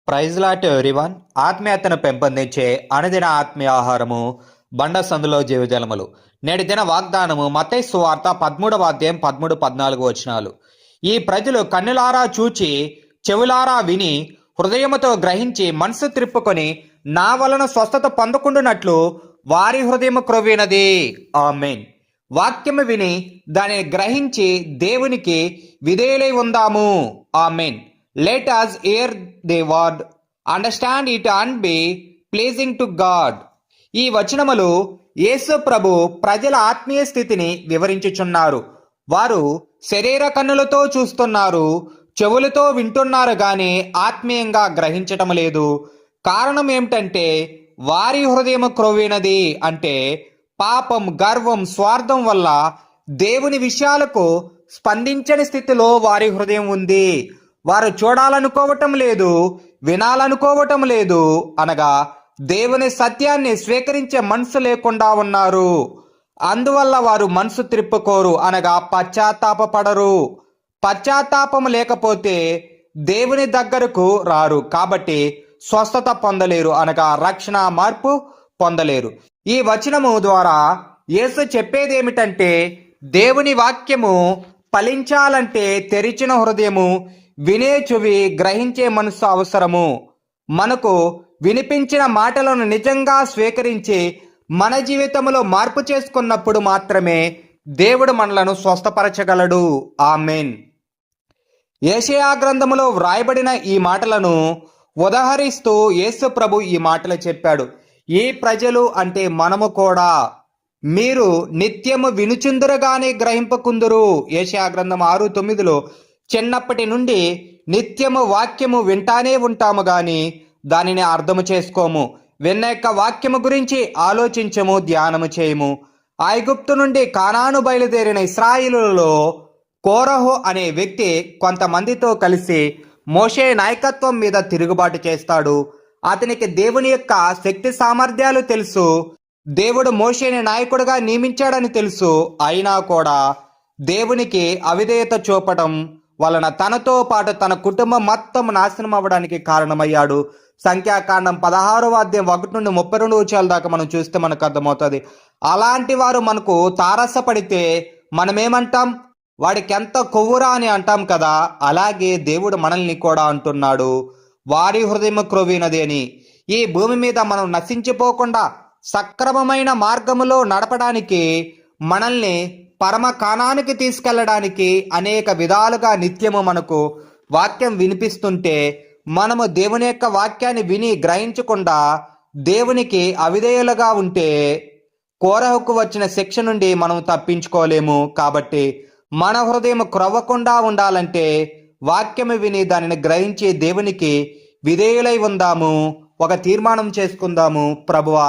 Praise lot everyone. ఆత్మీయతను పెంపొందించే అనుదిన ఆత్మీయ ఆహారము బండ సందులో జీవజలములు. నేటి దిన వాగ్దానము మత్తయి సువార్త 13వ అధ్యాయం 13-14 వచనాలు. ఈ ప్రజలు కన్నులారా చూచి చెవులారా విని హృదయముతో గ్రహించి మనసు త్రిప్పుకొని నా వలన స్వస్థత పొందకుండునట్లు వారి హృదయము క్రొవ్వినది. ఆమేన్. వాక్యము విని దానిని గ్రహించి దేవునికి విధేయులై ఉందాము. ఆమేన్. Let us hear the word, understand it and be pleasing to God. ఈ వచనములు యేసు ప్రభు ప్రజల ఆత్మీయ స్థితిని వివరించుచున్నారు. వారు శరీర కన్నులతో చూస్తున్నారు, చెవులతో వింటున్నారు గాని ఆత్మీయంగా గ్రహించటం లేదు. కారణం ఏమిటంటే వారి హృదయం క్రొవ్వినది. అంటే పాపం, గర్వం, స్వార్థం వల్ల దేవుని విషయాలకు స్పందించని స్థితిలో వారి హృదయం ఉంది. వారు చూడాలనుకోవటం లేదు, వినాలనుకోవటం లేదు, అనగా దేవుని సత్యాన్ని స్వీకరించే మనసు లేకుండా ఉన్నారు. అందువల్ల వారు మనసు త్రిప్పుకోరు, అనగా పశ్చాత్తాపపడరు. పశ్చాత్తాపం లేకపోతే దేవుని దగ్గరకు రారు. కాబట్టి స్వస్థత పొందలేరు, అనగా రక్షణ మార్పు పొందలేరు. ఈ వచనము ద్వారా యేసు చెప్పేది ఏమిటంటే దేవుని వాక్యము ఫలించాలంటే తెరిచిన హృదయము, వినే చెవి, గ్రహించే మనసు అవసరము. మనకు వినిపించిన మాటలను నిజంగా స్వీకరించి మన జీవితంలో మార్పు చేసుకున్నప్పుడు మాత్రమే దేవుడు మనలను స్వస్థపరచగలడు. ఆమేన్. యెషయా గ్రంథములో వ్రాయబడిన ఈ మాటలను ఉదహరిస్తూ యేసు ప్రభు ఈ మాటలు చెప్పాడు. ఈ ప్రజలు అంటే మనము కూడా, మీరు నిత్యము వినుచుందురుగానే గ్రహింపకుందురు. యెషయా గ్రంథం 6:9లో చిన్నప్పటి నుండి నిత్యము వాక్యము వింటానే ఉంటాము గాని దానిని అర్థము చేసుకోము. విన్న యొక్క వాక్యము గురించి ఆలోచించము, ధ్యానము చేయము. ఐగుప్తు నుండి కానాను బయలుదేరిన ఇశ్రాయేలులలో కోరహు అనే వ్యక్తి కొంతమందితో కలిసి మోషే నాయకత్వం మీద తిరుగుబాటు చేస్తాడు. అతనికి దేవుని యొక్క శక్తి సామర్థ్యాలు తెలుసు. దేవుడు మోషేని నాయకుడిగా నియమించాడని తెలుసు. అయినా కూడా దేవునికి అవిధేయత చూపడం వలన తనతో పాటు తన కుటుంబం మొత్తం నాశనం అవ్వడానికి కారణమయ్యాడు. సంఖ్యాకాండం 16వ అధ్యాయం 1-32 వచనాల దాకా మనం చూస్తే మనకు అర్థమవుతుంది. అలాంటి వారు మనకు తారసపడితే మనమేమంటాం? వాడికి ఎంత కొవ్వురా అని అంటాం కదా. అలాగే దేవుడు మనల్ని కూడా అంటున్నాడు, వారి హృదయం క్రొవ్వినది అని. ఈ భూమి మీద మనం నశించిపోకుండా సక్రమమైన మార్గములో నడపడానికి, మనల్ని పరమ కానానికి తీసుకెళ్లడానికి అనేక విధాలుగా నిత్యము మనకు వాక్యం వినిపిస్తుంటే మనము దేవుని యొక్క వాక్యాన్ని విని గ్రహించకుండా దేవునికి అవిధేయులుగా ఉంటే కోరహుకు వచ్చిన శిక్ష నుండి మనం తప్పించుకోలేము. కాబట్టి మన హృదయం క్రొవ్వకుండా ఉండాలంటే వాక్యము విని దానిని గ్రహించి దేవునికి విధేయులై ఉందాము. ఒక తీర్మానం చేసుకుందాము. ప్రభువా,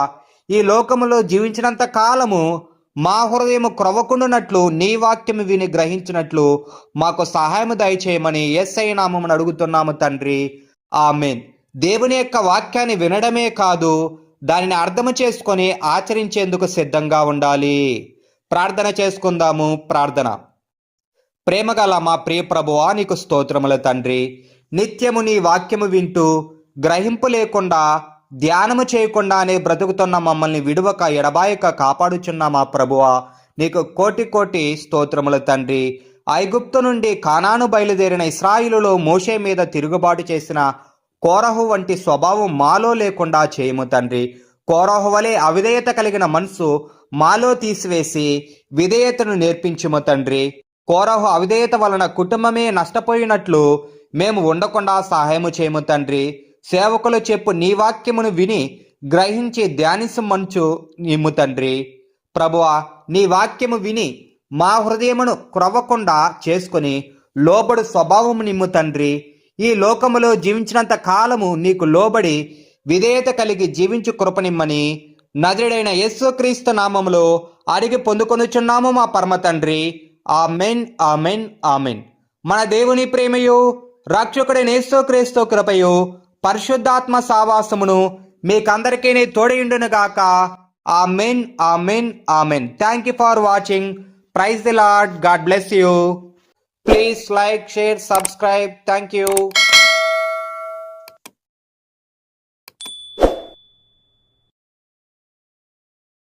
ఈ లోకములో జీవించినంత కాలము మా హృదయం క్రొవ్వకుండునట్లు నీ వాక్యము విని గ్రహించినట్లు మాకు సహాయము దయచేయమని యేసయ్య నామమున అడుగుతున్నాము తండ్రి. ఆమేన్. దేవుని యొక్క వాక్యాన్ని వినడమే కాదు, దానిని అర్థము చేసుకొని ఆచరించేందుకు సిద్ధంగా ఉండాలి. ప్రార్థన చేసుకుందాము. ప్రార్థన. ప్రేమగల మా ప్రియ ప్రభువా, నీకు స్తోత్రముల తండ్రి. నిత్యము నీ వాక్యము వింటూ గ్రహింపు లేకుండా ధ్యానము చేయకుండానే బ్రతుకుతున్న మమ్మల్ని విడువక ఎడబాయక కాపాడుచున్న మా ప్రభువా, నీకు కోటి కోటి స్తోత్రముల తండ్రి. ఐగుప్తు నుండి కానాను బయలుదేరిన ఇశ్రాయేలులో మోషే మీద తిరుగుబాటు చేసిన కోరహు వంటి స్వభావం మాలో లేకుండా చేయము తండ్రి. కోరహు వలె అవిధేయత కలిగిన మనసు మాలో తీసివేసి విధేయతను నేర్పించుము తండ్రి. కోరహు అవిధేయత వలన కుటుంబమే నష్టపోయినట్లు మేము ఉండకుండా సహాయము చేయము తండ్రి. సేవకులు చెప్పు నీ వాక్యమును విని గ్రహించి ధ్యానించమంచు నిమ్ము తండ్రి. ప్రభువా, నీ వాక్యము విని మా హృదయమును క్రొవ్వకుండా చేసుకుని లోబడు స్వభావము నిమ్ము తండ్రి. ఈ లోకములో జీవించినంత కాలము నీకు లోబడి విధేయత కలిగి జీవించు కృపనిమ్మని నజరుడైన యేసుక్రీస్తు నామములో అడిగి పొందుకొనుచున్నాము మా పరమ తండ్రి. Amen, amen, amen. మన దేవుని ప్రేమయు రక్షకుడైన యేసుక్రీస్తు కృపయు పరిశుద్ధాత్మ సావాసమును మీకందరికీ తోడయుండును గాక. Amen, amen, amen. Thank you for watching. Praise the Lord. God bless you. Please like, share, subscribe. Thank you.